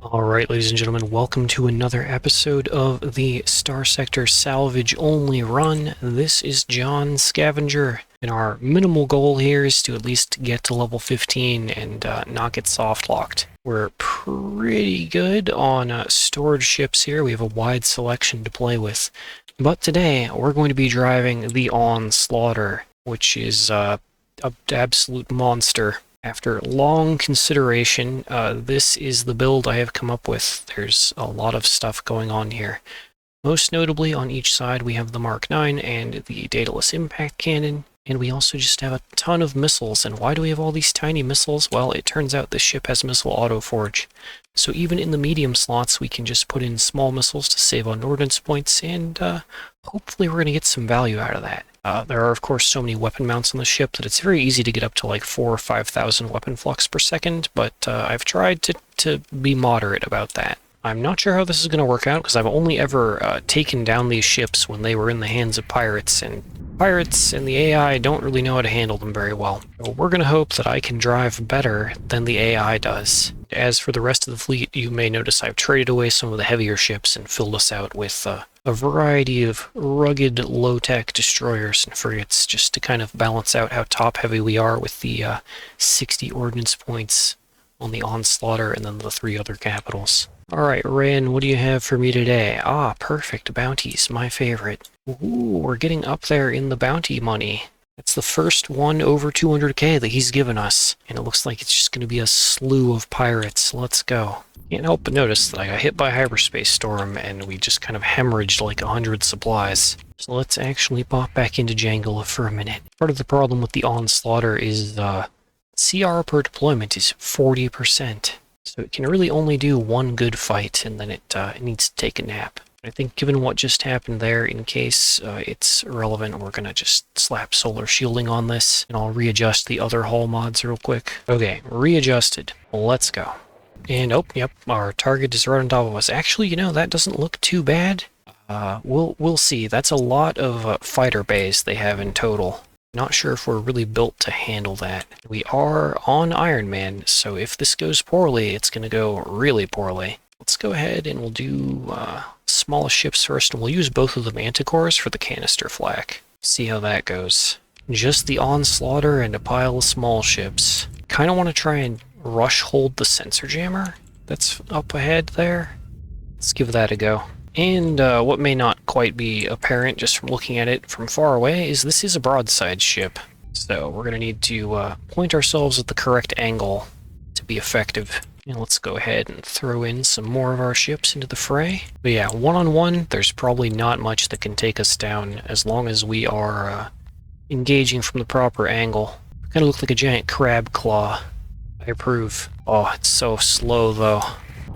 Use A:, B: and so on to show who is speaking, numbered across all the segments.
A: Alright, ladies and gentlemen, welcome to another episode of the Starsector Salvage only run. This is John Scavenger, and our minimal goal here is to at least get to level 15 and not get soft locked. We're pretty good on storage ships here. We have a wide selection to play with. But today, we're going to be driving the Onslaught, which is an absolute monster. After long consideration, this is the build I have come up with. There's a lot of stuff going on here. Most notably, on each side we have the Mark 9 and the Daedalus Impact Cannon, and we also just have a ton of missiles. And why do we have all these tiny missiles? Well, it turns out this ship has missile autoforge. So even in the medium slots, we can just put in small missiles to save on ordnance points, and hopefully we're going to get some value out of that. There are, of course, so many weapon mounts on the ship that it's very easy to get up to like 4,000 or 5,000 weapon flux per second, but I've tried to be moderate about that. I'm not sure how this is going to work out, because I've only ever taken down these ships when they were in the hands of pirates, and the AI don't really know how to handle them very well. So we're going to hope that I can drive better than the AI does. As for the rest of the fleet, you may notice I've traded away some of the heavier ships and filled us out with a variety of rugged, low-tech destroyers and frigates, just to kind of balance out how top-heavy we are with the 60 ordnance points on the Onslaught and then the 3 other capitals. Alright, Ran, what do you have for me today? Ah, perfect. Bounties, my favorite. Ooh, we're getting up there in the bounty money. That's the first one over 200k that he's given us, and it looks like it's just going to be a slew of pirates. Let's go. Can't help but notice that I got hit by Hyperspace Storm, and we just kind of hemorrhaged like 100 supplies. So let's actually pop back into Jangle for a minute. Part of the problem with the Onslaught is CR per deployment is 40%. So it can really only do one good fight, and then it needs to take a nap. I think given what just happened there, in case it's relevant, we're going to just slap solar shielding on this, and I'll readjust the other hull mods real quick. Okay, readjusted. Let's go. And, oh, yep, our target is right on top of us. Actually, you know, that doesn't look too bad. We'll see. That's a lot of fighter bays they have in total. Not sure if we're really built to handle that. We are on Ironman, so if this goes poorly, it's going to go really poorly. Let's go ahead and we'll do small ships first, and we'll use both of the Manticores for the canister flak. See how that goes. Just the Onslaught and a pile of small ships. Kind of want to try and rush hold the sensor jammer that's up ahead there. Let's give that a go. And what may not quite be apparent just from looking at it from far away is this is a broadside ship. So we're going to need to point ourselves at the correct angle to be effective. And let's go ahead and throw in some more of our ships into the fray. But yeah, one-on-one, there's probably not much that can take us down as long as we are engaging from the proper angle. Kind of look like a giant crab claw. I approve. Oh, it's so slow though.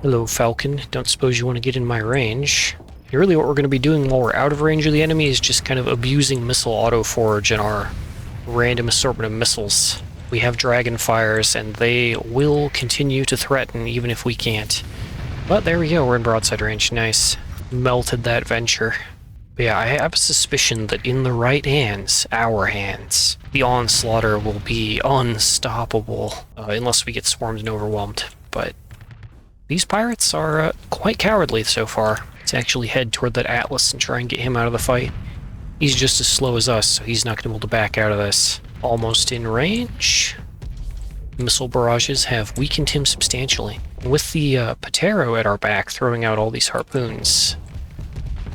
A: Hello, Falcon. Don't suppose you want to get in my range? And really what we're going to be doing while we're out of range of the enemy is just kind of abusing missile autoforge and our random assortment of missiles. We have dragon fires, and they will continue to threaten even if we can't. But there we go, we're in broadside range. Nice. Melted that venture. But yeah, I have a suspicion that in the right hands, our hands, the Onslaught will be unstoppable, unless we get swarmed and overwhelmed. But these pirates are quite cowardly so far. Let's actually head toward that Atlas and try and get him out of the fight. He's just as slow as us, so he's not going to be able to back out of this. Almost in range. Missile barrages have weakened him substantially. With the Patero at our back throwing out all these harpoons,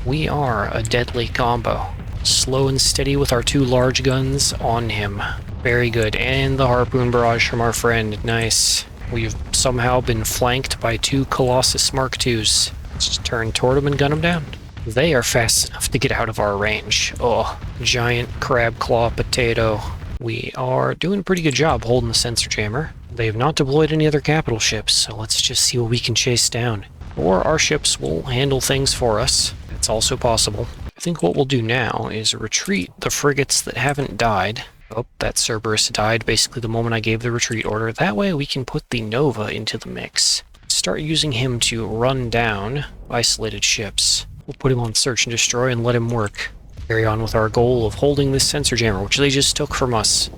A: we are a deadly combo. Slow and steady with our 2 large guns on him. Very good. And the harpoon barrage from our friend. Nice. We've somehow been flanked by 2 Colossus Mark IIs. Let's just turn toward them and gun them down. They are fast enough to get out of our range. Oh, giant crab claw potato. We are doing a pretty good job holding the sensor jammer. They have not deployed any other capital ships, so let's just see what we can chase down. Or our ships will handle things for us. That's also possible. I think what we'll do now is retreat the frigates that haven't died. Oh, that Cerberus died basically the moment I gave the retreat order. That way we can put the Nova into the mix. Start using him to run down isolated ships. We'll put him on search and destroy and let him work. Carry on with our goal of holding this sensor jammer, which they just took from us.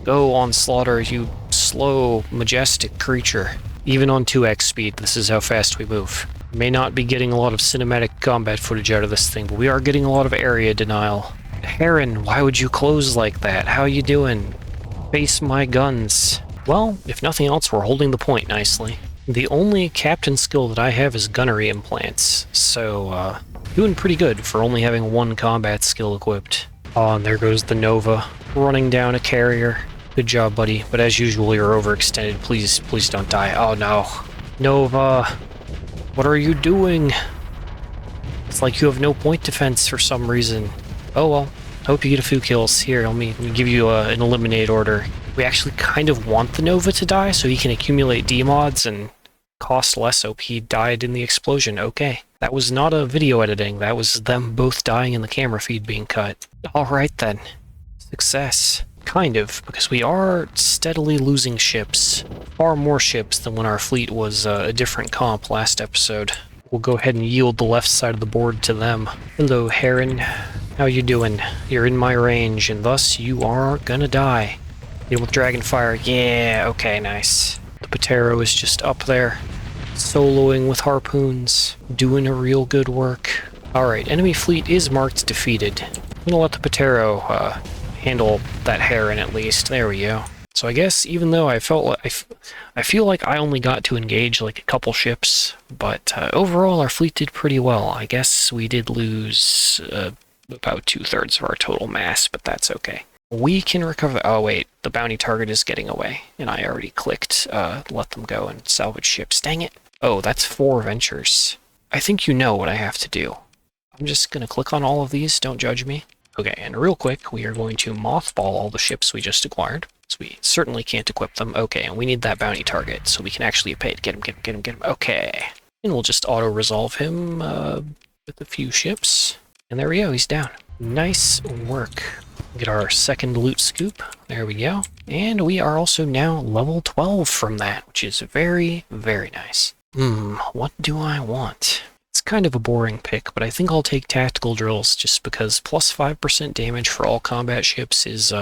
A: Go, Onslaught, you slow, majestic creature. Even on 2x speed, this is how fast we move. May not be getting a lot of cinematic combat footage out of this thing, but we are getting a lot of area denial. Heron, why would you close like that? How you doing? Face my guns. Well, if nothing else, we're holding the point nicely. The only captain skill that I have is gunnery implants, so doing pretty good for only having one combat skill equipped. Oh, and there goes the Nova, running down a carrier. Good job, buddy, but as usual, you're overextended. Please don't die. Oh no. Nova, what are you doing? It's like you have no point defense for some reason. Oh well, hope you get a few kills. Here, let me give you an eliminate order. We actually kind of want the Nova to die so he can accumulate D-mods and cost less. So he died in the explosion. Okay. That was not a video editing. That was them both dying and the camera feed being cut. Alright then. Success. Kind of, because we are steadily losing ships. Far more ships than when our fleet was a different comp last episode. We'll go ahead and yield the left side of the board to them. Hello, Heron. How you doing? You're in my range, and thus you are gonna die. Deal with Dragonfire. Yeah, okay, nice. The Patero is just up there, soloing with harpoons, doing a real good work. Alright, enemy fleet is marked defeated. I'm gonna let the Patero handle that Heron at least. There we go. So I guess even though I feel like I only got to engage like a couple ships, but overall our fleet did pretty well. I guess we did lose about 2/3 of our total mass, but that's okay. We can recover. Oh wait, the bounty target is getting away, and I already clicked let them go and salvage ships. Dang it. Oh, that's 4 ventures. I think you know what I have to do. I'm just gonna click on all of these, don't judge me. Okay, and real quick, we are going to mothball all the ships we just acquired. So we certainly can't equip them. Okay, and we need that bounty target, so we can actually pay to get him. Okay. And we'll just auto-resolve him with a few ships. And there we go, he's down. Nice work. Get our second loot scoop. There we go. And we are also now level 12 from that, which is very, very nice. What do I want? It's kind of a boring pick, but I think I'll take tactical drills just because plus 5% damage for all combat ships is,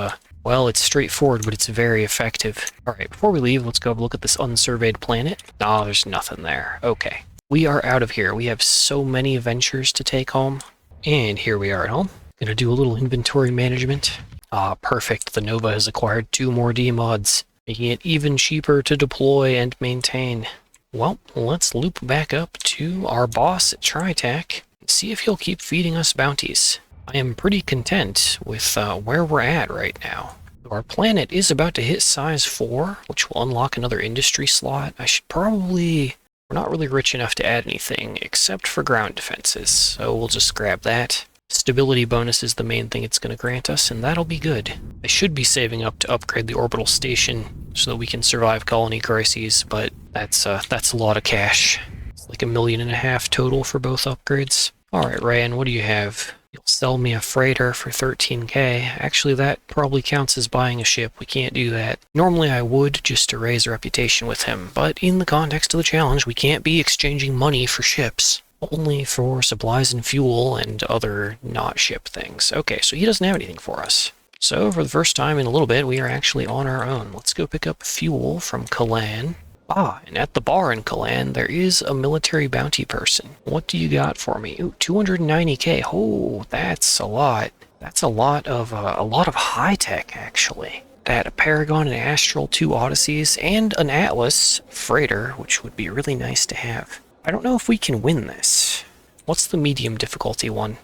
A: well, it's straightforward, but it's very effective. Alright, before we leave, let's go have a look at this unsurveyed planet. Oh, there's nothing there. Okay. We are out of here. We have so many ventures to take home. And here we are at home. Gonna do a little inventory management. Ah, perfect. The Nova has acquired 2 more D-mods, making it even cheaper to deploy and maintain. Well, let's loop back up to our boss at TriTac and see if he'll keep feeding us bounties. I am pretty content with where we're at right now. Our planet is about to hit size 4, which will unlock another industry slot. I should probably... We're not really rich enough to add anything except for ground defenses, so we'll just grab that. Stability bonus is the main thing it's going to grant us, and that'll be good. I should be saving up to upgrade the orbital station so that we can survive colony crises, but that's a lot of cash. It's like $1.5 million total for both upgrades. Alright, Ryan, what do you have? You'll sell me a freighter for 13k. Actually, that probably counts as buying a ship. We can't do that. Normally I would, just to raise a reputation with him, but in the context of the challenge, we can't be exchanging money for ships. Only for supplies and fuel and other not ship things. Okay, so he doesn't have anything for us. So for the first time in a little bit, we are actually on our own. Let's go pick up fuel from Kalan. Ah, and at the bar in Kalan, there is a military bounty person. What do you got for me? Ooh, 290k. Oh, that's a lot. That's a lot of high tech, actually. That a Paragon and Astral, 2 Odysseys, and an Atlas freighter, which would be really nice to have. I don't know if we can win this. What's the medium difficulty one?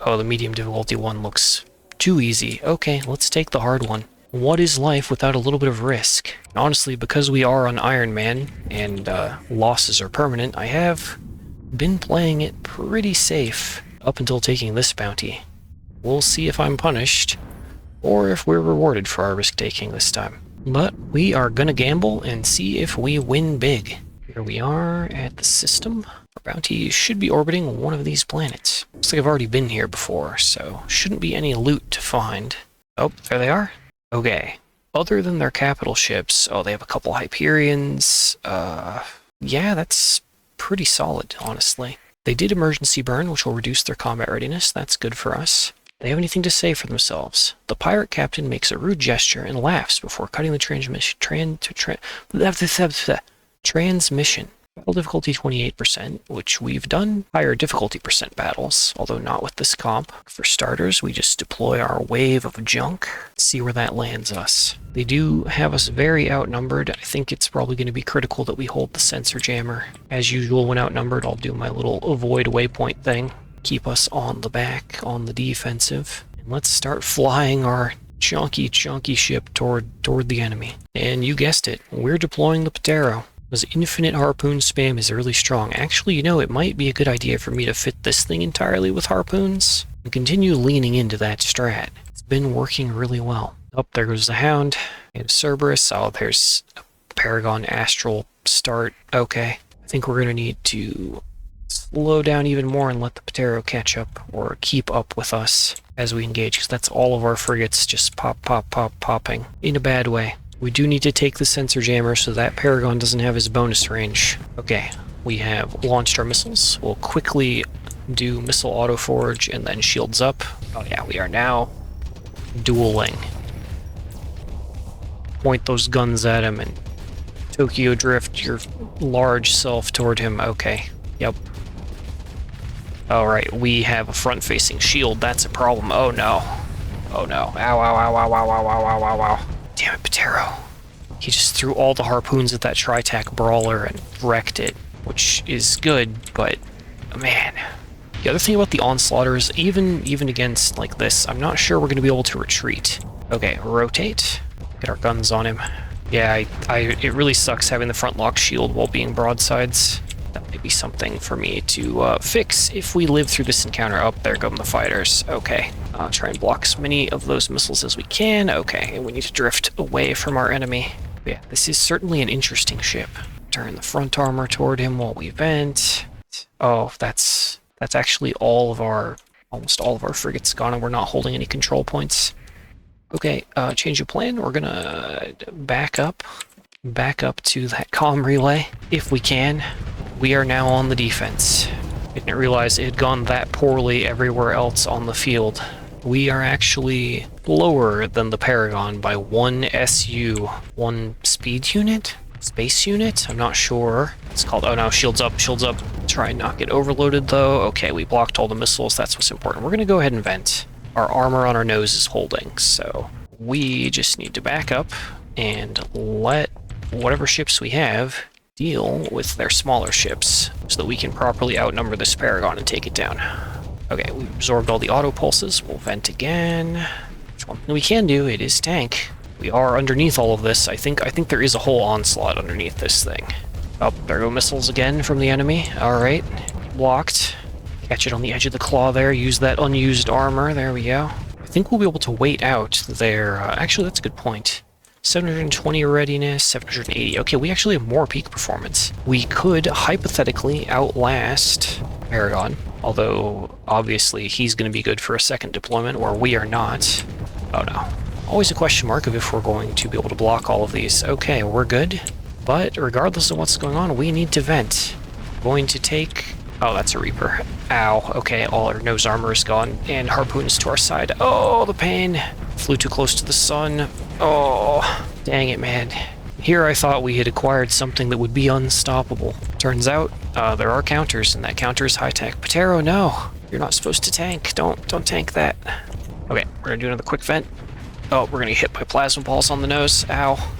A: Oh, the medium difficulty one looks too easy. Okay, let's take the hard one. What is life without a little bit of risk? And honestly, because we are on Ironman and losses are permanent, I have been playing it pretty safe up until taking this bounty. We'll see if I'm punished or if we're rewarded for our risk-taking this time. But we are gonna gamble and see if we win big. Here we are at the system. Our bounty should be orbiting one of these planets. Looks like I've already been here before, so shouldn't be any loot to find. Oh, there they are. Okay. Other than their capital ships, oh, they have a couple Hyperions. Yeah, that's pretty solid, honestly. They did emergency burn, which will reduce their combat readiness. That's good for us. They have anything to say for themselves. The pirate captain makes a rude gesture and laughs before cutting the transmission. Transmission. Battle difficulty 28%, which we've done higher difficulty percent battles, although not with this comp. For starters, we just deploy our wave of junk, see where that lands us. They do have us very outnumbered. I think it's probably going to be critical that we hold the sensor jammer. As usual, when outnumbered, I'll do my little avoid waypoint thing. Keep us on the back, on the defensive. And let's start flying our chunky ship toward the enemy. And you guessed it, we're deploying the Patero. Because infinite harpoon spam is really strong. Actually, you know, it might be a good idea for me to fit this thing entirely with harpoons and continue leaning into that strat. It's been working really well. Oh, there goes the Hound and Cerberus. Oh, there's a Paragon Astral start. Okay. I think we're going to need to slow down even more and let the Patero catch up or keep up with us as we engage, because that's all of our frigates just popping in a bad way. We do need to take the sensor jammer so that Paragon doesn't have his bonus range. Okay, we have launched our missiles. We'll quickly do missile autoforge and then shields up. Oh yeah, we are now dueling. Point those guns at him and Tokyo drift your large self toward him. Okay, yep. Alright, we have a front-facing shield. That's a problem. Oh no. Oh no. Ow, ow, ow, ow, ow, ow, ow, ow, ow. Damn it, Patero. He just threw all the harpoons at that Tri-Tac Brawler and wrecked it, which is good, but man. The other thing about the Onslaught is even against like this, I'm not sure we're going to be able to retreat. Okay, rotate. Get our guns on him. Yeah, it really sucks having the front lock shield while being broadsides. That might be something for me to fix if we live through this encounter. Oh, there come the fighters. Okay. Try and block as many of those missiles as we can. Okay, and we need to drift away from our enemy. But yeah, this is certainly an interesting ship. Turn the front armor toward him while we vent. Oh, that's actually almost all of our frigates gone, and we're not holding any control points. Okay, change of plan. We're gonna back up to that comm relay if we can. We are now on the defense. I didn't realize it had gone that poorly everywhere else on the field. We are actually lower than the Paragon by 1 SU, 1 speed unit? Space unit? I'm not sure. It's called, oh no, shields up. Try and not get overloaded though. Okay, we blocked all the missiles, that's what's important. We're gonna go ahead and vent. Our armor on our nose is holding, so we just need to back up and let whatever ships we have deal with their smaller ships so that we can properly outnumber this Paragon and take it down. Okay, we've absorbed all the auto pulses. We'll vent again. One thing we can do, it is tank. We are underneath all of this. I think there is a whole onslaught underneath this thing. Oh, there go missiles again from the enemy. Alright, blocked. Catch it on the edge of the claw there. Use that unused armor. There we go. I think we'll be able to wait out their... actually, that's a good point. 720 readiness, 780. Okay, we actually have more peak performance. We could hypothetically outlast Paragon, although obviously he's going to be good for a second deployment where we are not. Oh no. Always a question mark of if we're going to be able to block all of these. Okay, we're good. But regardless of what's going on, we need to vent. Going to take... Oh, that's a Reaper. Ow. Okay, all our nose armor is gone, and harpoons to our side. Oh, the pain. Flew too close to the sun. Oh, dang it, man. Here I thought we had acquired something that would be unstoppable. Turns out, there are counters, and that counter is high-tech. Patero, no. You're not supposed to tank. Don't tank that. Okay, we're gonna do another quick vent. Oh, we're gonna get hit by plasma balls on the nose. Ow.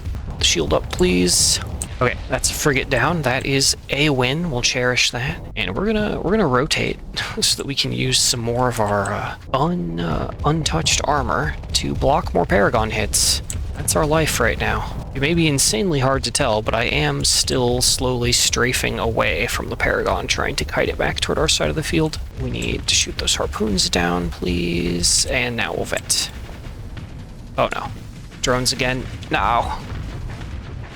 A: Shield up, please. Okay, that's a frigate down. That is a win. We'll cherish that. And we're gonna rotate so that we can use some more of our untouched armor to block more Paragon hits. That's our life right now. It may be insanely hard to tell, but I am still slowly strafing away from the Paragon, trying to kite it back toward our side of the field. We need to shoot those harpoons down, please. And now we'll vent. Oh no. Drones again. No.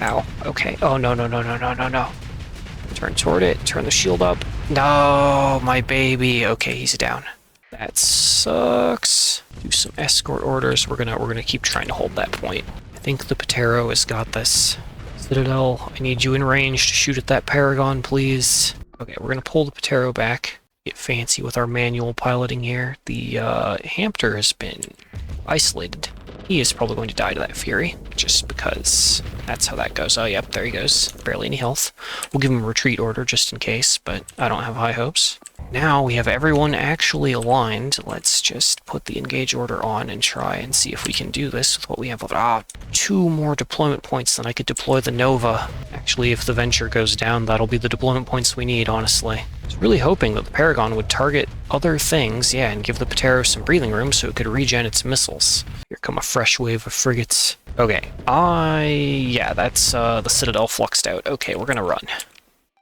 A: Ow. Okay. Oh, no. Turn toward it. Turn the shield up. No, my baby. Okay, he's down. That sucks. Do some escort orders. We're gonna keep trying to hold that point. I think the Patero has got this. Citadel, I need you in range to shoot at that Paragon, please. Okay, we're gonna pull the Patero back. Get fancy with our manual piloting here. The Hampter has been isolated. He is probably going to die to that Fury, just because that's how that goes. Oh, yep, there he goes. Barely any health. We'll give him a retreat order just in case, but I don't have high hopes. Now we have everyone actually aligned. Let's just put the engage order on and try and see if we can do this with what we have. Ah, 2 more deployment points, then I could deploy the Nova. Actually, if the Venture goes down, that'll be the deployment points we need, honestly. I was really hoping that the Paragon would target other things, yeah, and give the Patero some breathing room so it could regen its missiles. Here come a fresh wave of frigates. Okay, yeah, that's the Citadel fluxed out. Okay, we're gonna run.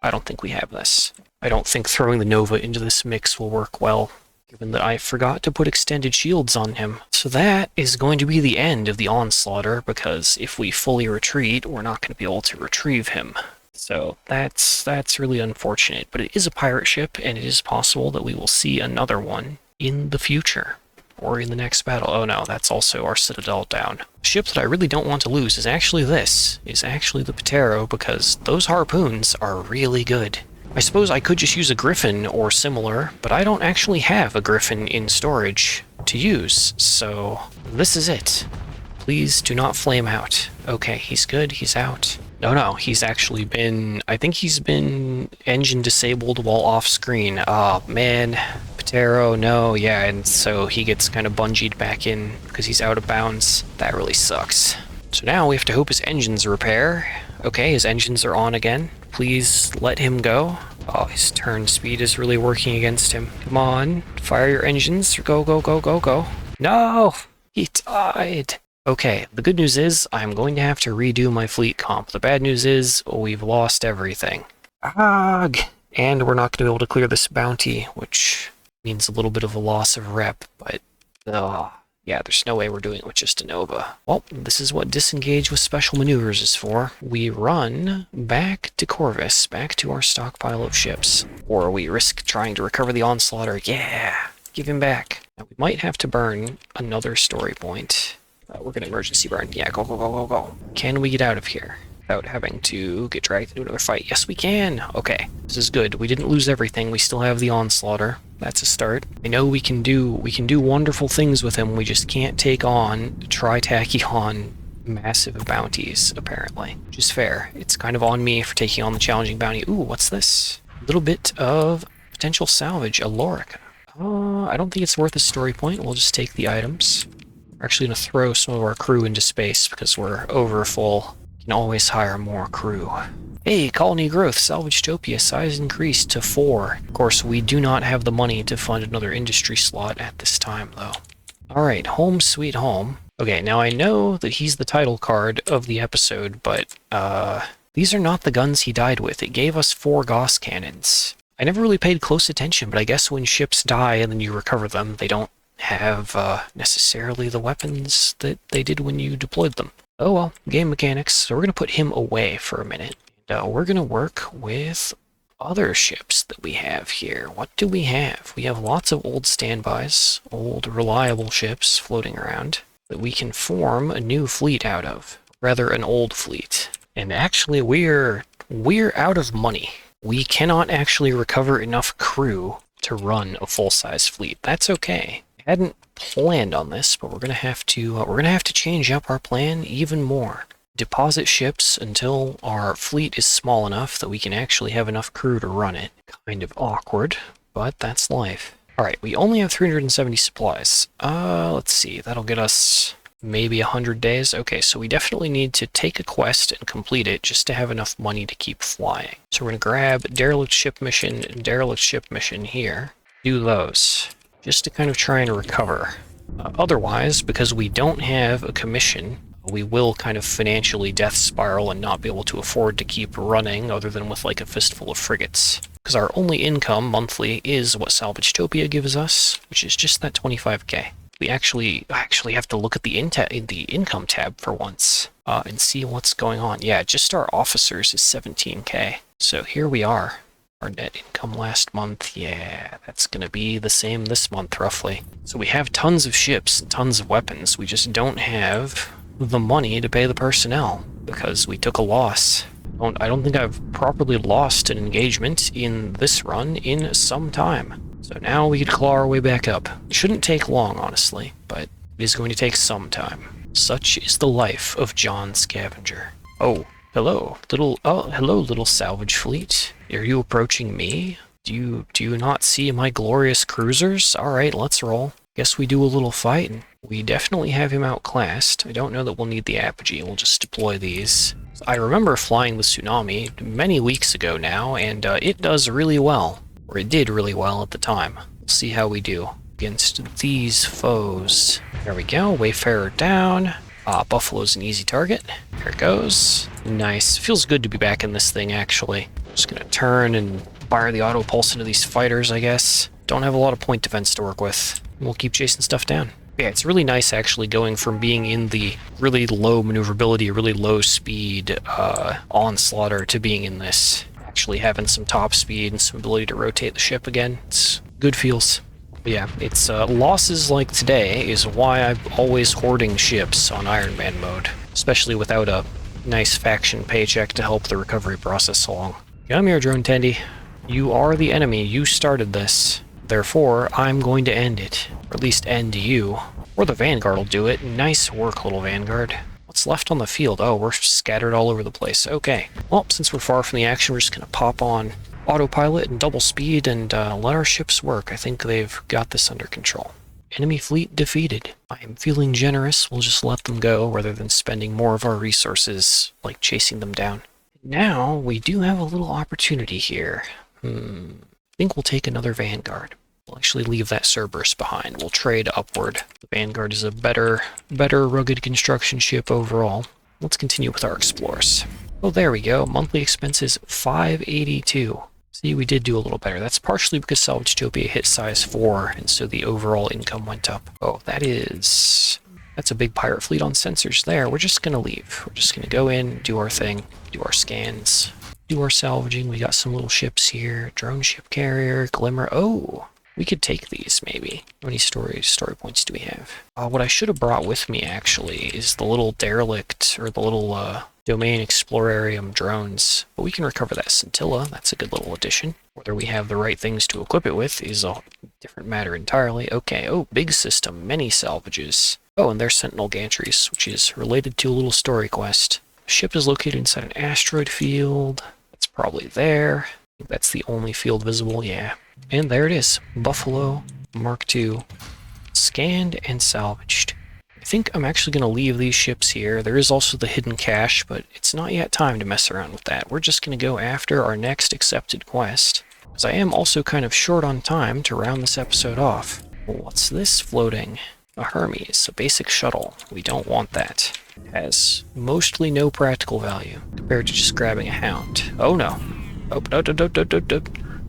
A: I don't think we have this. I don't think throwing the Nova into this mix will work well, given that I forgot to put extended shields on him. So that is going to be the end of the Onslaughter, because if we fully retreat, we're not going to be able to retrieve him. So that's really unfortunate, but it is a pirate ship, and it is possible that we will see another one in the future, or in the next battle. Oh no, that's also our Citadel down. The ship that I really don't want to lose is actually the Patero, because those harpoons are really good. I suppose I could just use a Griffin or similar, but I don't actually have a Griffin in storage to use, so this is it. Please do not flame out. Okay, he's good, he's out. No, he's actually been... I think he's been engine disabled while off screen. Oh, man. Patero, no, yeah, and so he gets kind of bungeed back in because he's out of bounds. That really sucks. So now we have to hope his engines repair. Okay, his engines are on again. Please let him go. Oh, his turn speed is really working against him. Come on, fire your engines. Go, go, go, go, go. No! He died! Okay, the good news is I'm going to have to redo my fleet comp. The bad news is we've lost everything. Ugh! And we're not going to be able to clear this bounty, which means a little bit of a loss of rep, but... yeah, there's no way we're doing it with just a Nova. Well, this is what disengage with special maneuvers is for. We run back to Corvus, back to our stockpile of ships. Or we risk trying to recover the Onslaughter. Yeah, give him back. Now, we might have to burn another story point. We're going to emergency burn. Yeah, go, go, go, go, go. Can we get out of here without having to get dragged into another fight? Yes, we can. Okay, this is good. We didn't lose everything. We still have the Onslaughter. That's a start. I know we can do wonderful things with him. We just can't take on Tri-Tachyon massive bounties, apparently. Which is fair. It's kind of on me for taking on the challenging bounty. Ooh, what's this? A little bit of potential salvage. A Lorica. I don't think it's worth a story point. We'll just take the items. We're actually going to throw some of our crew into space because we're over full. Can always hire more crew. Hey, colony growth, Salvagetopia, size increased to 4. Of course, we do not have the money to fund another industry slot at this time, though. Alright, home sweet home. Okay, now I know that he's the title card of the episode, but, these are not the guns he died with. It gave us 4 Gauss cannons. I never really paid close attention, but I guess when ships die and then you recover them, they don't have, necessarily the weapons that they did when you deployed them. Oh well, game mechanics. So we're going to put him away for a minute. We're going to work with other ships that we have here. What do we have? We have lots of old standbys, old reliable ships floating around that we can form a new fleet out of. Rather, an old fleet. And actually, we're out of money. We cannot actually recover enough crew to run a full-size fleet. That's okay. I hadn't planned on this, but we're gonna have to change up our plan even more. Deposit ships until our fleet is small enough that we can actually have enough crew to run it. Kind of awkward, but that's life. Alright, we only have 370 supplies. Let's see, that'll get us maybe 100 days. Okay, so we definitely need to take a quest and complete it just to have enough money to keep flying. So we're gonna grab derelict ship mission and derelict ship mission here. Do those, just to kind of try and recover. Otherwise, because we don't have a commission, we will kind of financially death spiral and not be able to afford to keep running other than with like a fistful of frigates. Because our only income monthly is what Salvagetopia gives us, which is just that 25k. We actually have to look at the income tab for once and see what's going on. Yeah, just our officers is 17k. So here we are. Our net income last month, yeah, that's gonna be the same this month roughly. So we have tons of ships, tons of weapons. We just don't have the money to pay the personnel because we took a loss. I don't think I've properly lost an engagement in this run in some time. So now we could claw our way back up. It shouldn't take long, honestly, but it is going to take some time. Such is the life of John Scavenger. Oh, hello, little salvage fleet. Are you approaching me? Do you not see my glorious cruisers? Alright, let's roll. Guess we do a little fighting. We definitely have him outclassed. I don't know that we'll need the apogee. We'll just deploy these. I remember flying the Tsunami many weeks ago now, and it does really well. Or it did really well at the time. We'll see how we do against these foes. There we go. Wayfarer down. Buffalo's an easy target. There it goes. Nice. Feels good to be back in this thing, actually. Just gonna turn and fire the auto pulse into these fighters, I guess. Don't have a lot of point defense to work with. We'll keep chasing stuff down. Yeah, it's really nice actually going from being in the really low maneuverability, really low speed onslaughter to being in this. Actually having some top speed and some ability to rotate the ship again. It's good feels. But yeah, it's losses like today is why I'm always hoarding ships on Ironman mode. Especially without a nice faction paycheck to help the recovery process along. Come here, Drone Tendy. You are the enemy. You started this. Therefore, I'm going to end it. Or at least end you. Or the Vanguard will do it. Nice work, little Vanguard. What's left on the field? Oh, we're scattered all over the place. Okay. Well, since we're far from the action, we're just going to pop on autopilot and double speed and let our ships work. I think they've got this under control. Enemy fleet defeated. I am feeling generous. We'll just let them go rather than spending more of our resources, like chasing them down. Now, we do have a little opportunity here. I think we'll take another Vanguard. We'll actually leave that Cerberus behind. We'll trade upward. The Vanguard is a better rugged construction ship overall. Let's continue with our Explorers. Oh, there we go. Monthly expenses 582. See, we did do a little better. That's partially because Salvagetopia hit size 4, and so the overall income went up. Oh, that's a big pirate fleet on sensors there. We're just gonna leave. We're just gonna go in, do our thing, do our scans, do our salvaging. We got some little ships here. Drone ship carrier, Glimmer. Oh, we could take these, maybe. How many story points do we have? What I should have brought with me, actually, is the little derelict, or the little domain explorarium drones. But we can recover that scintilla. That's a good little addition. Whether we have the right things to equip it with is a different matter entirely. Okay, oh, big system, many salvages. Oh, and there's Sentinel Gantries, which is related to a little story quest. The ship is located inside an asteroid field. That's probably there. I think that's the only field visible, yeah. And there it is, Buffalo Mark II, scanned and salvaged. I think I'm actually going to leave these ships here. There is also the hidden cache, but it's not yet time to mess around with that. We're just going to go after our next accepted quest, because I am also kind of short on time to round this episode off. What's this floating? A Hermes, a basic shuttle. We don't want that. It has mostly no practical value compared to just grabbing a hound. Oh no. Oh, no.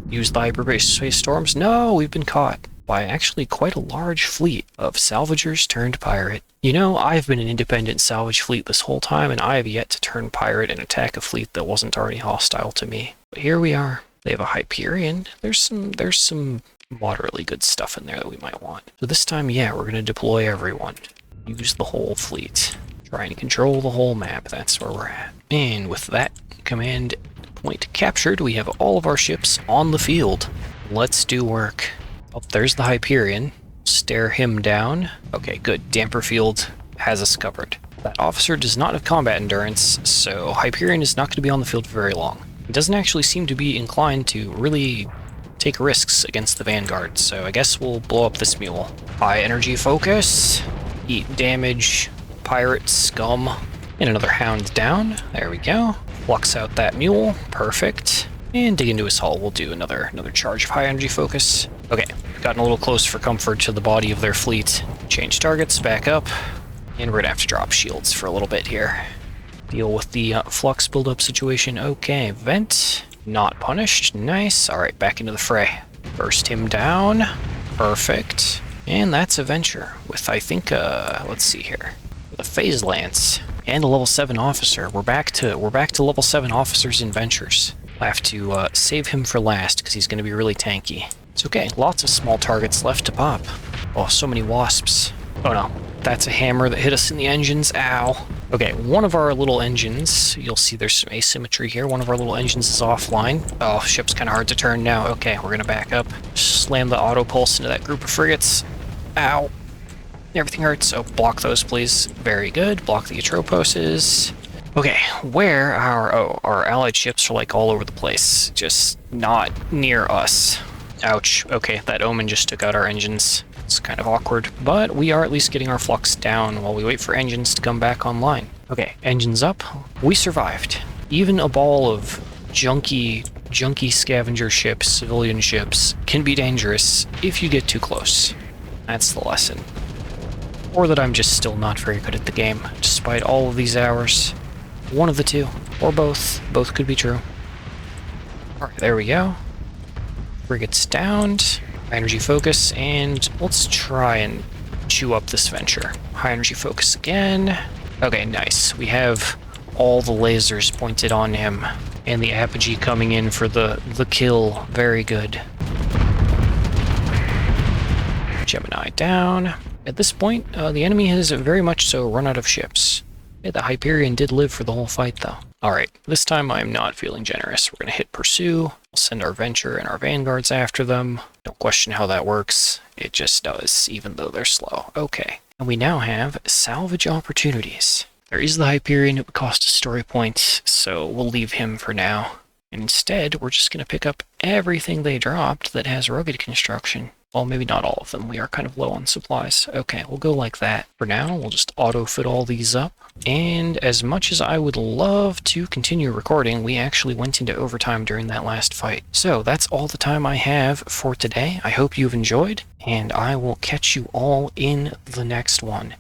A: Use the hyperspace storms? No, we've been caught by actually quite a large fleet of salvagers turned pirate. You know, I've been an independent salvage fleet this whole time, and I have yet to turn pirate and attack a fleet that wasn't already hostile to me. But here we are. They have a Hyperion. There's some moderately good stuff in there that we might want. So this time, yeah, we're going to deploy everyone. Use the whole fleet. Try and control the whole map. That's where we're at. And with that command point captured, we have all of our ships on the field. Let's do work. Oh, there's the Hyperion. Stare him down. Okay, good. Damper field has us covered. That officer does not have combat endurance, so Hyperion is not going to be on the field for very long. He doesn't actually seem to be inclined to really take risks against the Vanguard, so I guess we'll blow up this mule. High energy focus. Eat damage. Pirate scum. And another hound down. There we go. Flux out that mule. Perfect. And dig into his hull. We'll do another charge of high energy focus. Okay, gotten a little close for comfort to the body of their fleet. Change targets, back up. And we're gonna have to drop shields for a little bit here. Deal with the flux buildup situation. Okay, vent. Not punished. Nice. Alright, back into the fray. Burst him down. Perfect. And that's a venture with, I think, let's see here. With a phase lance and a level 7 officer. We're back to level 7 officers in ventures. I'll have to save him for last because he's going to be really tanky. It's okay. Lots of small targets left to pop. Oh, so many wasps. Oh no. That's a hammer that hit us in the engines. Ow. Okay, one of our little engines, you'll see there's some asymmetry here. One of our little engines is offline. Oh, ship's kind of hard to turn now. Okay, we're going to back up. Slam the auto pulse into that group of frigates. Ow. Everything hurts, so block those, please. Very good. Block the Atroposes. Okay, where our allied ships are like all over the place. Just not near us. Ouch. Okay, that Omen just took out our engines. It's kind of awkward, but we are at least getting our flux down while we wait for engines to come back online. Okay, engines up. We survived. Even a ball of junky scavenger ships, civilian ships, can be dangerous if you get too close. That's the lesson. Or that I'm just still not very good at the game, despite all of these hours. One of the two, or both. Both could be true. Alright, there we go. Frigates downed. High energy focus, and let's try and chew up this venture. High energy focus again. Okay, nice. We have all the lasers pointed on him, and the apogee coming in for the kill. Very good. Gemini down. At this point, the enemy has very much so run out of ships. Yeah, the Hyperion did live for the whole fight, though. Alright, this time I am not feeling generous. We're going to hit Pursue. We'll send our Venture and our Vanguards after them. Don't question how that works. It just does, even though they're slow. Okay. And we now have salvage opportunities. There is the Hyperion. It would cost a story point, so we'll leave him for now. And instead, we're just going to pick up everything they dropped that has rugged construction. Well, maybe not all of them. We are kind of low on supplies. Okay, we'll go like that. For now, we'll just auto-fit all these up. And as much as I would love to continue recording, we actually went into overtime during that last fight. So that's all the time I have for today. I hope you've enjoyed, and I will catch you all in the next one.